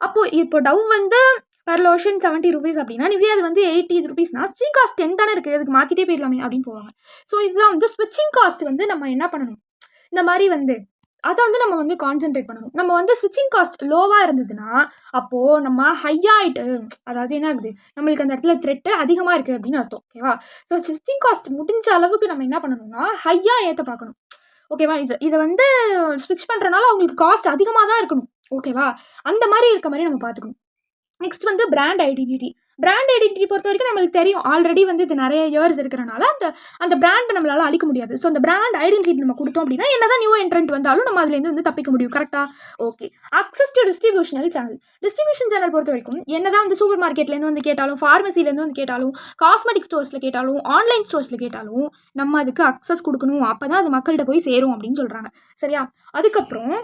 அப்போது இப்போ டவ் வந்து பர் லோஷன் 70 rupees அப்படின்னா நிவ்யா அது வந்து 80 rupeesனா ஸ்விட்சிங் காஸ்ட் 10 தானே இருக்குது, அதுக்கு மாற்றிட்டே போயிடலாமே அப்படின்னு போவாங்க. ஸோ இதுதான் வந்து ஸ்விட்சிங் காஸ்ட் வந்து நம்ம என்ன பண்ணணும், இந்த மாதிரி வந்து அதை வந்து நம்ம வந்து கான்சென்ட்ரேட் பண்ணணும். நம்ம வந்து ஸ்விட்சிங் காஸ்ட் லோவாக இருந்ததுன்னா அப்போது நம்ம ஹையாகிட்டு, அதாவது என்ன ஆகுது, நம்மளுக்கு அந்த இடத்துல த்ரெட்டு அதிகமாக இருக்குது அப்படின்னு அர்த்தம். ஓகேவா? ஸோ ஸ்விட்சிங் காஸ்ட் முடிஞ்ச அளவுக்கு நம்ம என்ன பண்ணணும்னா ஹையாக ஏற்ற பார்க்கணும். ஓகேவா? இதை வந்து ஸ்விட்ச் பண்ணுறனால அவங்களுக்கு காஸ்ட் அதிகமாக தான் இருக்கணும். ஓகேவா? அந்த மாதிரி இருக்க மாதிரி நம்ம பார்த்துக்கணும். நெக்ஸ்ட் வந்து பிராண்ட் ஐடென்டிட்டி. பிராண்ட் ஐடென்டிட்டி பொறுத்த வரைக்கும் நம்மளுக்கு தெரியும், ஆல்ரெடி வந்து இது நிறைய இயர்ஸ் இருக்கிறனால அந்த பிராண்டை நம்மளால அழிக்க முடியாது. ஸோ அந்த பிராண்ட் ஐடென்டிட்டி நம்ம கொடுத்தோம் அப்படின்னா என்னதான் நியூ என்ட்ரன்ட் வந்தாலும் நம்ம அதுலேருந்து வந்து தப்பிக்க முடியும். கரெக்டாக? Okay. Access to distributional channel. Distribution channel பொறுத்த வரைக்கும் என்னதான் வந்து சூப்பர் மார்க்கெட்லேருந்து வந்து கேட்டாலும், ஃபார்மசிலேருந்து வந்து கேட்டாலும், காஸ்மெட்டிக் ஸ்டோர்ஸில் கேட்டாலும், ஆன்லைன் ஸ்டோர்ஸில் கேட்டாலும் நம்ம அதுக்கு அக்சஸ் கொடுக்கணும். அப்போ தான் அது மக்கள்கிட்ட போய் சேரும் அப்படின்னு சொல்கிறாங்க. சரியா? அதுக்கப்புறம்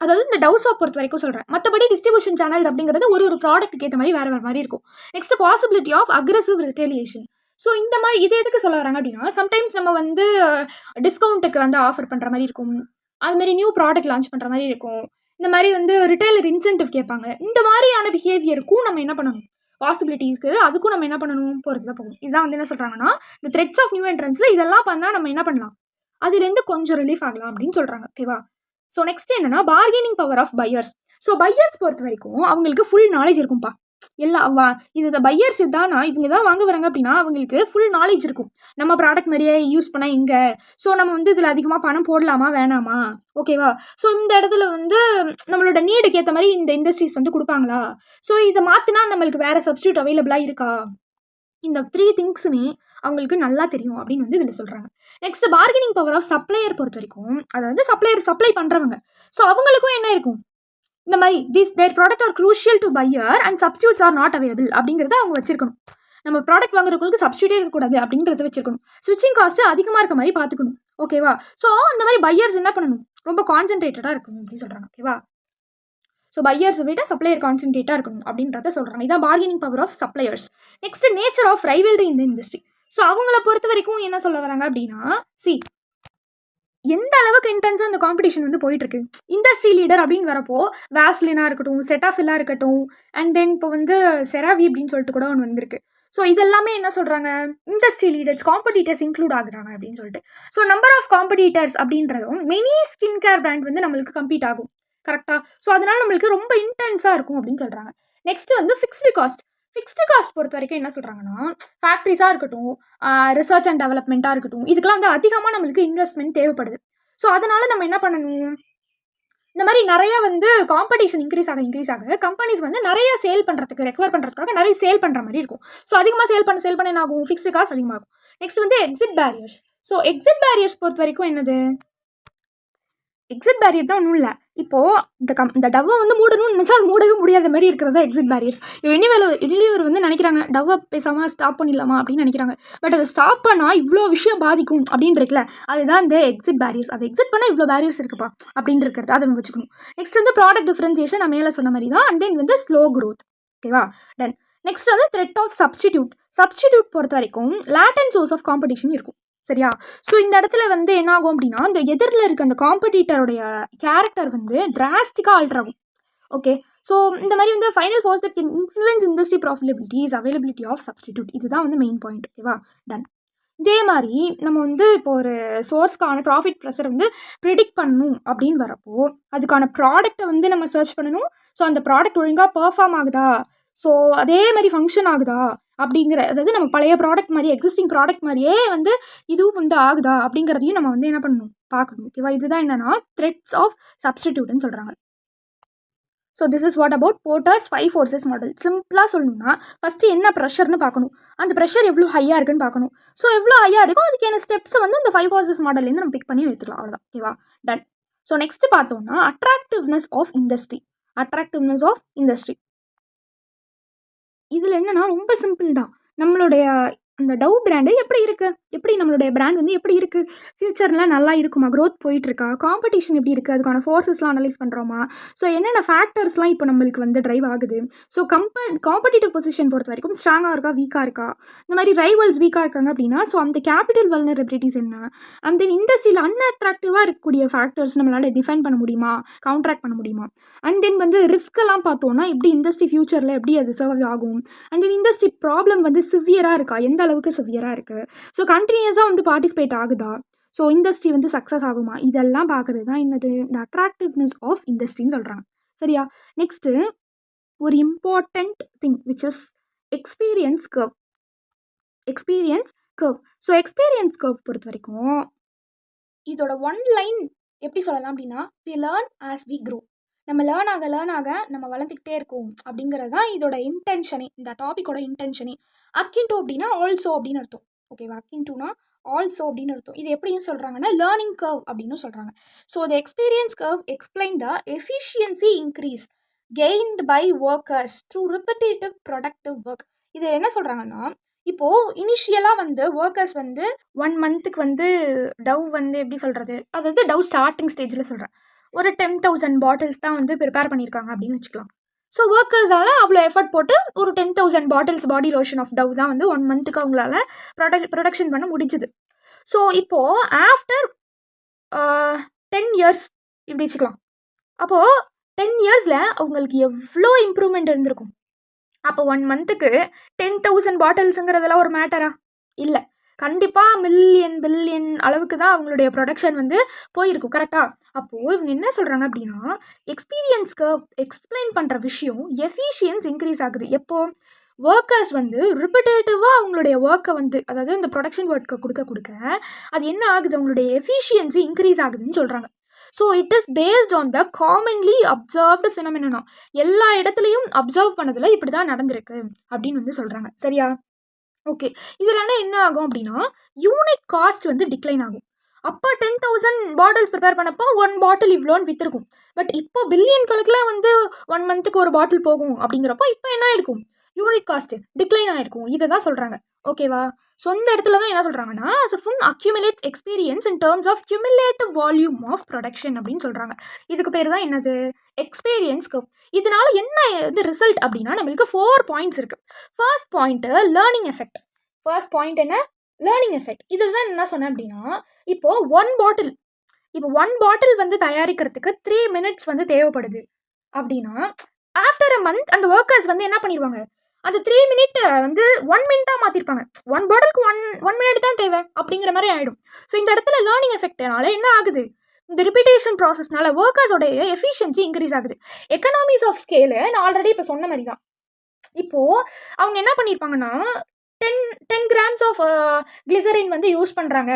அதாவது இந்த டவ் சோப் பொறுத்த வரைக்கும் சொல்கிறேன். மற்றபடி டிஸ்ட்ரிபியூஷன் சேனல்ஸ் அப்படிங்கிறது ஒரு ப்ராடக்ட்டுக்கு ஏற்ற மாதிரி வேறு மாதிரி இருக்கும். Next possibility of aggressive retaliation. So இந்த மாதிரி இது எதுக்கு சொல்ல வராங்க அப்படின்னா, சம்டைம்ஸ் நம்ம வந்து டிஸ்கவுண்ட்டுக்கு வந்து ஆஃபர் பண்ணுற மாதிரி இருக்கும், அதுமாரி நியூ ப்ராடக்ட் லான்ச் பண்ணுற மாதிரி இருக்கும், இந்த மாதிரி வந்து ரிட்டைலர் இன்சென்டிவ் கேட்பாங்க. இந்த மாதிரியான பிஹேவியருக்கும் நம்ம என்ன பண்ணணும், பாசிபிலிட்டிஸ்க்கு அதுக்கும் நம்ம என்ன பண்ணணும், போகிறது தான் போகும். இதுதான் வந்து என்ன சொல்கிறாங்கன்னா, இந்த த்ரெட்ஸ் ஆஃப் நியூ என்ட்ரன்ஸில் இதெல்லாம் பண்ணால் நம்ம என்ன பண்ணலாம், அதுலேருந்து கொஞ்சம் ரிலீஃப் ஆகலாம் அப்படின்னு சொல்கிறாங்க. ஓகேவா? ஸோ நெக்ஸ்ட் என்னன்னா, bargaining power of buyers. So buyers பொறுத்த வரைக்கும் அவங்களுக்கு ஃபுல் நாலேஜ் இருக்கும்ப்பா. இந்த பையர்ஸ் இதானா இவங்க தான் வாங்க வராங்க அப்படின்னா அவங்களுக்கு ஃபுல் நாலேஜ் இருக்கும். நம்ம ப்ராடக்ட் மாதிரியே யூஸ் பண்ணால் எங்கே, ஸோ நம்ம வந்து இதில் அதிகமாக பணம் போடலாமா வேணாமா, ஓகேவா? ஸோ இந்த இடத்துல வந்து நம்மளோட நீடுக்கு ஏற்ற மாதிரி இந்த இண்டஸ்ட்ரீஸ் வந்து கொடுப்பாங்களா, ஸோ இதை மாற்றினா நம்மளுக்கு வேறு சப்ஸ்டியூட் அவைலபிளாக இருக்கா, இந்த 3 திங்ஸுமே அவங்களுக்கு நல்லா தெரியும் அப்படின்னு வந்து இதில் சொல்கிறாங்க. Next bargaining power of supplier பொறுத்த வரைக்கும், அதாவது சப்ளை பண்ணுறவங்க, ஸோ அவங்களுக்கும் என்ன இருக்கும், இந்த மாதிரி their product are crucial to buyer and substitutes are not available அப்படிங்கிறத அவங்க வச்சிருக்கணும். நம்ம ப்ராடக்ட் வாங்குறவங்களுக்கு சப்ஸ்டியூட்டே இருக்கக்கூடாது அப்படிங்கிறத வச்சிருக்கணும். ஸ்விட்சிங் காஸ்ட் அதிகமாக இருக்க மாதிரி பார்த்துக்கணும். ஓகேவா? ஸோ இந்த மாதிரி பையர்ஸ் என்ன பண்ணணும், ரொம்ப கான்சென்ட்ரேட்டடாக இருக்கணும் அப்படின்னு சொல்கிறாங்க. ஓகேவா? ஸோ பையர்ஸை விட சப்ளையர் கான்சென்ட்ரேட்டாக இருக்கணும் அப்படின்றத சொல்கிறாங்க. இதான் bargaining power of suppliers. Next nature of rivalry இந்த இண்டஸ்ட்ரி. ஸோ அவங்கள பொறுத்த வரைக்கும் என்ன சொல்ல வராங்க அப்படின்னா, எந்த அளவுக்கு இன்டென்ஸாக அந்த காம்படிஷன் வந்து போயிட்டுருக்கு. இண்டஸ்ட்ரி லீடர் அப்படின்னு வரப்போ வேஸ்லினாக இருக்கட்டும், செட்டாஃபில்லாக இருக்கட்டும், அண்ட் தென் இப்போ வந்து செராவி அப்படின்னு சொல்லிட்டு கூட ஒன்று வந்திருக்கு. ஸோ இதெல்லாமே என்ன சொல்கிறாங்க, இண்டஸ்ட்ரி லீடர்ஸ் காம்படிட்டர்ஸ் இன்க்ளூட் ஆகுறாங்க அப்படின்னு சொல்லிட்டு. ஸோ நம்பர் ஆஃப் காம்படிட்டர்ஸ் அப்படின்றதும் மெனி ஸ்கின் கேர் பிராண்ட் வந்து நம்மளுக்கு கம்பீட் ஆகும். கரெக்டாக? ஸோ அதனால் நம்மளுக்கு ரொம்ப இன்டென்ஸாக இருக்கும் அப்படின்னு சொல்கிறாங்க. நெக்ஸ்ட் வந்து ஃபிக்ஸ்டு காஸ்ட். ஃபிக்ஸ்டு காஸ்ட் பொறுத்த வரைக்கும் என்ன சொல்கிறாங்கன்னா, ஃபேக்ட்ரிஸாக இருக்கட்டும், ரிசர்ச் அண்ட் டெவலப்மெண்ட்டாக இருக்கட்டும், இதுக்கெல்லாம் வந்து அதிகமாக நம்மளுக்கு இன்வெஸ்ட்மெண்ட் தேவைப்படுது. ஸோ அதனால் நம்ம என்ன பண்ணணும், இந்த மாதிரி நிறைய வந்து காம்படிஷன் இன்க்ரீஸ் ஆக கம்பெனிஸ் வந்து நிறைய சேல் பண்ணுறதுக்கு ரெக்கவர் பண்ணுறதுக்காக நிறைய சேல் பண்ணுற மாதிரி இருக்கும். ஸோ அதிகமாக சேல் பண்ண என்ன ஆகும், ஃபிக்ஸ்டு காஸ்ட் அதிகமாகும். நெக்ஸ்ட் வந்து exit barriers. So exit barriers பொறுத்த வரைக்கும் என்னது, எக்ஸிட் பேரியர் தான் ஒன்றும் இல்லை. இப்போது இந்த டவ்வை வந்து மூடணும்னு நினச்சா அது மூடவே முடியாத மாதிரி இருக்கிறதா எக்ஸிட் பேரியர்ஸ். வெளியூர் வந்து நினைக்கிறாங்க டவ்வை பேசாமல் ஸ்டாப் பண்ணிடலாமா அப்படின்னு நினைக்கிறாங்க. பட் அதை ஸ்டாப் பண்ணால் இவ்வளோ விஷயம் பாதிக்கும் அப்படின்னு இருக்குல்ல, அதுதான் இந்த எக்ஸிட் பேரியர்ஸ். அதை எக்ஸிட் பண்ணால் இவ்வளோ பேரியர்ஸ் இருக்குப்பா அப்படின்னு இருக்கிறது, அதை நம்ம வச்சுக்கணும். நெக்ஸ்ட் வந்து ப்ராடக்ட் டிஃபரன்சியேஷன் நான் மேலே சொன்ன மாதிரி தான். அண்ட் தென் வந்து ஸ்லோ க்ரோத். ஓகேவா? டன். நெக்ஸ்ட் வந்து த்ரெட் ஆஃப் சப்ஸ்டிடியூட் பொறுத்த வரைக்கும் லேட்டன்ட் சோர்ஸ் ஆஃப் காம்படிஷன் இருக்கும். சரியா? ஸோ இந்த இடத்துல வந்து என்ன ஆகும் அப்படின்னா, இந்த எதிரில் இருக்க அந்த காம்படிட்டருடைய கேரக்டர் வந்து டிராஸ்டிக்காக ஆல்டர் ஆகும். ஓகே. ஸோ இந்த மாதிரி வந்து final force that can influence industry profitability is availability of substitute. இதுதான் வந்து மெயின் பாயிண்ட். ஓகேவா? டன். இதே மாதிரி நம்ம வந்து இப்போ ஒரு சோர்ஸ்க்கான ப்ராஃபிட் ப்ரெஷர் வந்து ப்ரிடிக்ட் பண்ணணும் அப்படின்னு வரப்போ அதுக்கான ப்ராடக்டை வந்து நம்ம சர்ச் பண்ணணும். ஸோ அந்த ப்ராடக்ட் ஒழுங்காக பெர்ஃபார்ம் ஆகுதா, ஸோ அதே மாதிரி ஃபங்க்ஷன் ஆகுதா அப்படிங்கிற, அதாவது நம்ம பழைய ப்ராடக்ட் மாதிரி எக்ஸிஸ்டிங் ப்ராடக்ட் மாதிரியே வந்து இதுவும் வந்து ஆகுதா அப்படிங்கிறதையும் நம்ம வந்து என்ன பண்ணணும், பார்க்கணும். ஓகேவா? இதுதான் என்னன்னா த்ரெட்ஸ் ஆஃப் சப்ஸ்டிடியூட்னு சொல்கிறாங்க. So this is what about Porter's 5 forces model. சிம்பிளாக சொல்லணும்னா ஃபஸ்ட்டு என்ன ப்ரெஷர்னு பார்க்கணும், அந்த ப்ரெஷர் எவ்வளோ ஹையாக இருக்குன்னு பார்க்கணும். ஸோ எவ்வளோ ஹையாக இருக்கோ அதுக்கான ஸ்டெப்ஸை வந்து இந்த 5 ஃபோர்ஸஸ் மாடல்லேருந்து நம்ம பிக் பண்ணி எடுத்துக்கலாம். அவ்வளோதான். ஓகேவா? டன். ஸோ நெக்ஸ்ட் பார்த்தோம்னா அட்ராக்டிவ்னஸ் ஆஃப் இண்டஸ்ட்ரி. இதில் என்னென்னா ரொம்ப சிம்பிள் தான். நம்மளுடைய அந்த டவ் பிராண்டு எப்படி நம்மளுடைய பிராண்ட் வந்து எப்படி இருக்குது, ஃப்யூச்சர்லாம் நல்லா இருக்குமா, க்ரோத் போயிட்டுருக்கா, காம்படிஷன் எப்படி இருக்குது, அதுக்கான ஃபோர்ஸஸ்லாம் அனலைஸ் பண்ணுறோமா, ஸோ என்னென்ன ஃபேக்டர்ஸ்லாம் இப்போ நம்மளுக்கு வந்து ட்ரைவ் ஆகுது, ஸோ காம்படிட்டிவ் பொசிஷன் பொறுத்த வரைக்கும் ஸ்ட்ராங்காக இருக்கா வீக்காக இருக்கா, இந்த மாதிரி ரைவல்ஸ் வீக்காக இருக்காங்க அப்படின்னா ஸோ அந்த கேபிட்டல் வல்னரபிலிட்டிஸ் என்ன, அண்ட் தென் இண்டஸ்ட்ரியில் அன்அட்ராக்டிவாக இருக்கக்கூடிய ஃபேக்டர்ஸ் நம்மளால் டிஃபைன் பண்ண முடியுமா, கவுண்ட்ராக்ட் பண்ண முடியுமா, அண்ட் தென் வந்து ரிஸ்க்கெல்லாம் பார்த்தோன்னா எப்படி இண்டஸ்ட்ரி ஃப்யூச்சரில் எப்படி அது சர்வ் ஆகும், அண்ட் தென் இண்டஸ்ட்ரி ப்ராப்ளம் வந்து சிவியராக இருக்கா, எந்த அளவுக்கு சிவியராக இருக்குது, ஸோ கண்டினியூஸாக வந்து பார்ட்டிசிபேட் ஆகுதா, ஸோ இண்டஸ்ட்ரி வந்து சக்ஸஸ் ஆகுமா, இதெல்லாம் பார்க்குறது தான் என்னது இந்த அட்ராக்டிவ்னஸ் ஆஃப் இண்டஸ்ட்ரின்னு சொல்கிறாங்க. சரியா? நெக்ஸ்ட்டு ஒரு important thing which is experience curve. So experience curve பொறுத்த வரைக்கும் இதோட ஒன் லைன் எப்படி சொல்லலாம் அப்படின்னா, we learn as we grow. நம்ம லேர்ன் ஆக நம்ம வளர்ந்துக்கிட்டே இருக்கோம் அப்படிங்கிறது தான் இதோட இன்டென்ஷனே, இந்த டாப்பிக்கோட இன்டென்ஷனே. அக்கின் டு அப்படின்னா ஆல்சோ அப்படின்னு அர்த்தம். ஓகேவா? அக்கின் டுனா ஆல்சோ அப்படின்னு அர்த்தம். இது எப்படியும் சொல்கிறாங்கன்னா லேர்னிங் கர்வ் அப்படின்னு சொல்கிறாங்க. So the experience curve explain the efficiency increase gained by workers through repetitive productive work. இது என்ன சொல்கிறாங்கன்னா, இப்போது இனிஷியலாக வந்து ஒர்க்கர்ஸ் வந்து 1 மந்த்துக்கு வந்து டவ் வந்து எப்படி சொல்கிறது, அதாவது டவ் ஸ்டார்டிங் ஸ்டேஜில் சொல்கிறேன், ஒரு 10,000 பாட்டில்ஸ் தான் வந்து ப்ரிப்பேர் பண்ணியிருக்காங்க அப்படின்னு வச்சுக்கலாம். ஸோ ஒர்க்கர்ஸால் அவ்வளோ எஃபர்ட் போட்டு ஒரு 10,000 bottles body lotion of Dove தான் வந்து 1 மந்த்துக்கு அவங்களால ப்ரொடக்ஷன் பண்ண முடிஞ்சுது. ஸோ இப்போது ஆஃப்டர் 10 இயர்ஸ் இப்படி வச்சுக்கலாம். அப்போது 10 இயர்ஸில் அவங்களுக்கு எவ்வளோ இம்ப்ரூவ்மெண்ட் இருந்திருக்கும். அப்போ 1 மந்த்துக்கு 10,000 பாட்டில்ஸுங்கிறதெல்லாம் ஒரு மேட்டரா? இல்லை. கண்டிப்பாக மில்லியன் பில்லியன் அளவுக்கு தான் அவங்களுடைய ப்ரொடக்ஷன் வந்து போயிருக்கும். கரெக்டாக? அப்போது இவங்க என்ன சொல்கிறாங்க அப்படின்னா, எக்ஸ்பீரியன்ஸ்க்கு எக்ஸ்பிளைன் பண்ணுற விஷயம் எஃபிஷியன்ஸ் இன்க்ரீஸ் ஆகுது. எப்போது ஒர்க்கர்ஸ் வந்து ரிப்பிட்டேட்டிவாக அவங்களுடைய ஒர்க்கை வந்து, அதாவது இந்த ப்ரொடக்ஷன் ஒர்க்கை கொடுக்க அது என்ன ஆகுது, அவங்களுடைய எஃபிஷியன்சி இன்க்ரீஸ் ஆகுதுன்னு சொல்கிறாங்க. So it is based on the commonly observed phenomena. எல்லா இடத்துலையும் அப்சர்வ் பண்ணதில் இப்படி தான் நடந்திருக்கு அப்படின்னு வந்து சொல்கிறாங்க. சரியா? ஓகே. இதில் என்ன ஆகும் அப்படின்னா, யூனிட் காஸ்ட் வந்து டிக்ளைன் ஆகும். அப்போ 10,000 பாட்டில்ஸ் ப்ரிப்பேர் பண்ணப்போ 1 பாட்டில் இவ்வளோன்னு விற்றுருக்கும். பட் இப்போ பில்லியன் கணக்கில் வந்து 1 மந்த்துக்கு ஒரு பாட்டில் போகும் அப்படிங்கிறப்போ இப்போ என்ன ஆகிருக்கும், யூனிட் காஸ்ட் டிக்ளைன் ஆகிருக்கும். இதை தான் சொல்கிறாங்க. ஓகேவா? ஸோ இந்த இடத்துல தான் என்ன சொல்கிறாங்கன்னா, as a full accumulates experience in terms of cumulative volume of production அப்படின்னு சொல்கிறாங்க. இதுக்கு பேர் தான் என்னது, எக்ஸ்பீரியன்ஸ் கர்வ். இதனால என்ன இது ரிசல்ட் அப்படின்னா, நம்மளுக்கு 4 பாயிண்ட்ஸ் இருக்குது. First point learning effect. First point என்ன, லேர்னிங் எஃபெக்ட். இதில் தான் என்ன சொன்னேன் அப்படின்னா, இப்போது 1 பாட்டில் வந்து தயாரிக்கிறதுக்கு 3 minutes வந்து தேவைப்படுது அப்படின்னா, ஆஃப்டர் அ மந்த் அந்த ஒர்க்கர்ஸ் வந்து என்ன பண்ணிடுவாங்க, அந்த 3 minute வந்து 1 minute மாற்றிருப்பாங்க. 1 பாட்டிலுக்கு 1 minute தான் தேவை அப்படிங்கிற மாதிரி ஆகிடும். ஸோ இந்த இடத்துல லேர்னிங் எஃபெக்ட்னால என்ன ஆகுது, இந்த ரிப்பீட்டேஷன் ப்ராசஸ்னால ஒர்க்கர்ஸோடைய எஃபிஷியன்சி இன்க்ரீஸ் ஆகுது. எக்கனாமிஸ் ஆஃப் ஸ்கேலு நான் ஆல்ரெடி இப்போ சொன்ன மாதிரி தான். இப்போது அவங்க என்ன பண்ணியிருப்பாங்கன்னா, 10 grams ஆஃப் கிளிசரின் வந்து யூஸ் பண்ணுறாங்க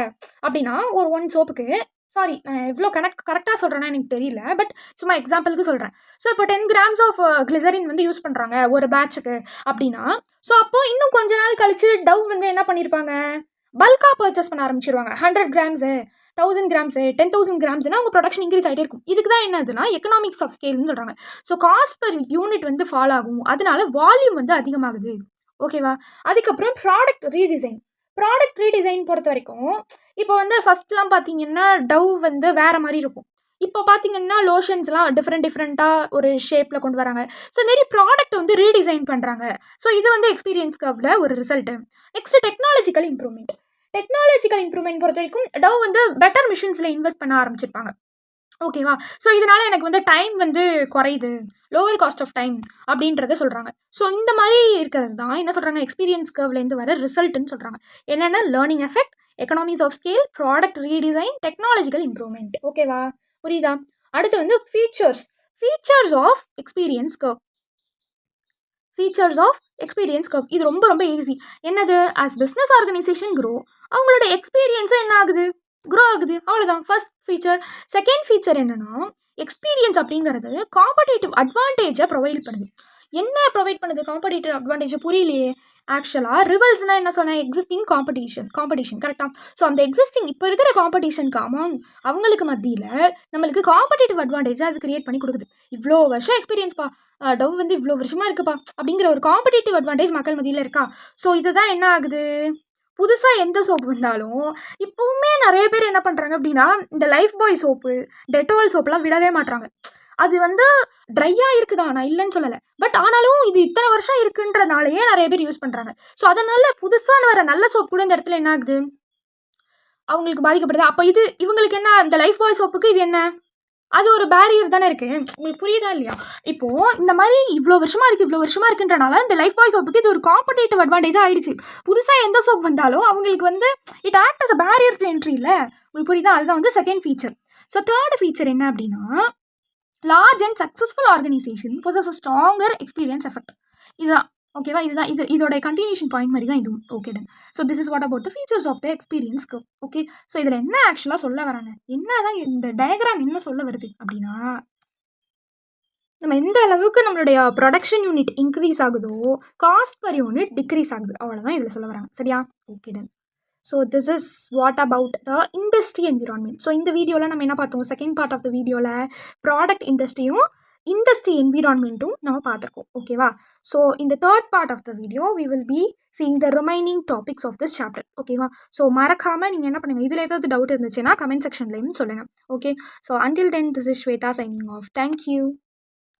அப்படின்னா, ஒரு 1 சோப்புக்கு, சாரி நான் எவ்வளோ கரெக்டாக சொல்கிறேன்னா எனக்கு தெரியல, பட் சும்மா எக்ஸாம்பிளுக்கு சொல்கிறேன். ஸோ இப்போ 10 grams ஆஃப் கிளிசரின் வந்து யூஸ் பண்ணுறாங்க ஒரு பேட்சுக்கு அப்படின்னா, ஸோ அப்போது இன்னும் கொஞ்ச நாள் கழிச்சு டவ் வந்து என்ன பண்ணியிருப்பாங்க, பல்காக பர்ச்சேஸ் பண்ண ஆரம்பிச்சிருவாங்க. 100 grams 1000 grams 10,000 gramsனா அவங்க ப்ரொடக்ஷன் இன்க்ரீஸ் ஆகிட்டே இருக்கும். இதுக்கு தான் என்னதுன்னா எக்கனாமிக்ஸ் ஆஃப் ஸ்கேல்னு சொல்கிறாங்க. ஸோ காஸ்ட் பர் யூனிட் வந்து ஃபால் ஆகும், அதனால வால்யூம் வந்து அதிகமாகுது. ஓகேவா? அதுக்கப்புறம் ப்ராடக்ட் ரீடிசைன் பொறுத்த வரைக்கும் இப்போ வந்து ஃபஸ்ட்லாம் பார்த்தீங்கன்னா டவ் வந்து வேறு மாதிரி இருக்கும். இப்போ பார்த்தீங்கன்னா லோஷன்ஸ்லாம் டிஃப்ரெண்ட்டாக ஒரு ஷேப்பில் கொண்டு வராங்க. ஸோ இந்த மாதிரி ப்ராடக்ட் வந்து ரீடிசைன் பண்ணுறாங்க. ஸோ இது வந்து எக்ஸ்பீரியன்ஸ் கர்வ்ல ஒரு ரிசல்ட்டு. நெக்ஸ்ட் டெக்னாலஜிக்கல் இம்ப்ரூவ்மெண்ட் பொறுத்த வரைக்கும் டவ் வந்து பெட்டர் மிஷின்ஸில் இன்வெஸ்ட் பண்ண ஆரம்பிச்சிருப்பாங்க. ஓகேவா? ஸோ இதனால் எனக்கு வந்து டைம் வந்து குறையுது, லோவர் காஸ்ட் ஆஃப் டைம் அப்படின்றத சொல்கிறாங்க. ஸோ இந்த மாதிரி இருக்கிறது தான் என்ன சொல்கிறாங்க, எக்ஸ்பீரியன்ஸ் கர்வ்லேருந்து வர ரிசல்ட்டுன்னு சொல்கிறாங்க. என்னென்ன, learning effect, economies of scale, product redesign, technological improvement. ஓகேவா? புரியுதா? அடுத்து வந்து ஃபீச்சர்ஸ் ஆஃப் எக்ஸ்பீரியன்ஸ் கர்வ். இது ரொம்ப ரொம்ப ஈஸி. என்னது, ஆஸ் பிஸ்னஸ் ஆர்கனைசேஷன் க்ரோ, அவங்களோட எக்ஸ்பீரியன்ஸும் என்ன ஆகுது, க்ரோ ஆகுது. அவ்வளோதான் ஃபர்ஸ்ட் ஃபீச்சர். செகண்ட் ஃபீச்சர் என்னன்னா, எக்ஸ்பீரியன்ஸ் அப்படிங்கிறது காம்படேட்டிவ் அட்வான்டேஜை ப்ரொவைட் பண்ணுது. என்ன ப்ரொவைட் பண்ணுது காம்படேட்டிவ் அட்வான்டேஜ், புரியலையே. ஆக்சுவலாக ரிவல்ஸ்னால் என்ன சொன்னேன், எக்ஸிஸ்டிங் காம்படிஷன் கரெக்டாக. ஸோ அந்த எக்ஸிஸ்டிங் இப்போ இருக்கிற காம்படிஷனுக்கு அவங்களுக்கு மத்தியில் நம்மளுக்கு காம்படேட்டிவ் அட்வான்டேஜை அது கிரியேட் பண்ணி கொடுக்குது. இவ்வளோ வருஷம் எக்ஸ்பீரியன்ஸ்ப்பா, டவ் வந்து இவ்வளோ வருஷமாக இருக்குப்பா அப்படிங்கிற ஒரு காம்படேட்டிவ் அட்வான்டேஜ் மக்கள் மத்தியில் இருக்கா. ஸோ இதுதான் என்ன ஆகுது, புதுசாக எந்த சோப்பு வந்தாலும் இப்போவுமே நிறைய பேர் என்ன பண்ணுறாங்க அப்படின்னா, இந்த லைஃப் பாய் சோப்பு, டெட்டால் சோப்புலாம் விடவே மாட்டாங்க. அது வந்து ட்ரையாக இருக்குதா, நான் இல்லைன்னு சொல்லலை, பட் ஆனாலும் இது இத்தனை வருஷம் இருக்குன்றனாலேயே நிறைய பேர் யூஸ் பண்ணுறாங்க. ஸோ அதனால் புதுசாக வர நல்ல சோப்பு கூட இந்த இடத்துல என்ன ஆகுது, அவங்களுக்கு பாதிக்கப்படுது. அப்போ இது இவங்களுக்கு என்ன, இந்த லைஃப் பாய் சோப்புக்கு இது என்ன, அது ஒரு பேரியர் தானே இருக்குது. உங்களுக்கு புரியுதா இல்லையா? இப்போது இந்த மாதிரி இவ்வளோ வருஷமாக இருக்குன்றனால இந்த லைஃப் பாய் சோப்புக்கு இது ஒரு காம்படேட்டிவ் அட்வான்டேஜாக ஆகிடுச்சு. புதுசாக எந்த சோப் வந்தாலும் அவங்களுக்கு வந்து it act as a barrier to entry. இல்லை, உங்களுக்கு புரியுதா? அதுதான் வந்து second feature. So third feature என்ன அப்படின்னா, large and successful organisation possess a stronger experience effect. இதுதான் ஓகேவா? இதோட கண்டினியூஷன் பாயிண்ட் மாதிரி தான் இதுவும். Okay done. So this is what about the features of the experience curve. Okay. So இதில் என்ன ஆக்சுவலாக சொல்ல வராங்க, என்ன தான் இந்த டயக்ராம் என்ன சொல்ல வருது அப்படின்னா, நம்ம எந்த அளவுக்கு நம்மளுடைய ப்ரொடக்ஷன் யூனிட் இன்க்ரீஸ் ஆகுதோ காஸ்ட் பர் யூனிட் டிக்ரீஸ் ஆகுது, அவ்வளோதான் இதில் சொல்ல வராங்க. சரியா? Okay done. So this is what about the industry environment. So இந்த வீடியோவில் நம்ம என்ன பார்த்தோம், செகண்ட் பார்ட் ஆஃப் த வீடியோவில் ப்ராடக்ட் இண்டஸ்ட்ரியும் இண்டஸ்ட்ரி என்விரான்மெண்ட்டும் நம்ம பார்த்துருக்கோம். ஓகேவா? ஸோ இந்த third part of the video we will be seeing the remaining topics of this chapter. ஓகேவா? ஸோ மறக்காமல் நீங்கள் என்ன பண்ணுங்கள், இதில் ஏதாவது டவுட் இருந்துச்சுன்னா கமெண்ட் செக்ஷன்லேயும் சொல்லுங்கள். Okay, so until then this is Shweta signing off. Thank you.